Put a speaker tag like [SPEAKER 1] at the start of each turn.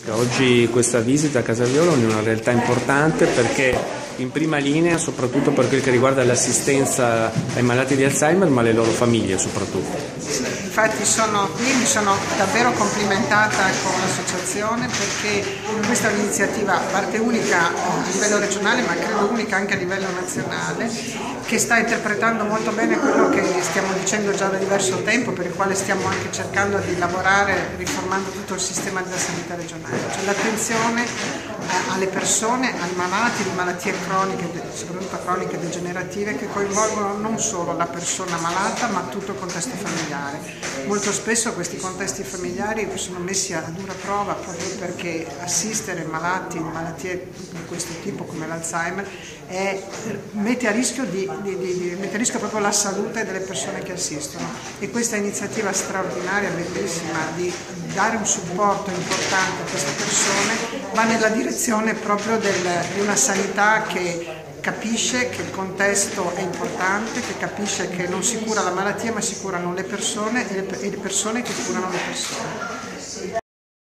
[SPEAKER 1] Oggi questa visita a Casaviolo è una realtà importante perché in prima linea, soprattutto per quel che riguarda l'assistenza ai malati di Alzheimer, ma alle loro famiglie soprattutto.
[SPEAKER 2] Sì, infatti sono qui, mi sono davvero complimentata con l'associazione perché questa è un'iniziativa a parte unica a livello regionale, ma credo unica anche a livello nazionale, che sta interpretando molto bene quello che stiamo dicendo già da diverso tempo, per il quale stiamo anche cercando di lavorare riformando tutto il sistema della sanità regionale, cioè l'attenzione alle persone, ai malati di malattie croniche, soprattutto croniche degenerative, che coinvolgono non solo la persona malata ma tutto il contesto familiare. Molto spesso questi contesti familiari sono messi a dura prova proprio perché assistere malati di malattie di questo tipo come l'Alzheimer mette a rischio proprio la salute delle persone che assistono, e questa iniziativa straordinaria, bellissima, di dare un supporto importante a queste persone va nella direzione proprio di una sanità che capisce che il contesto è importante, che capisce che non si cura la malattia ma si curano le persone e le persone che curano le persone.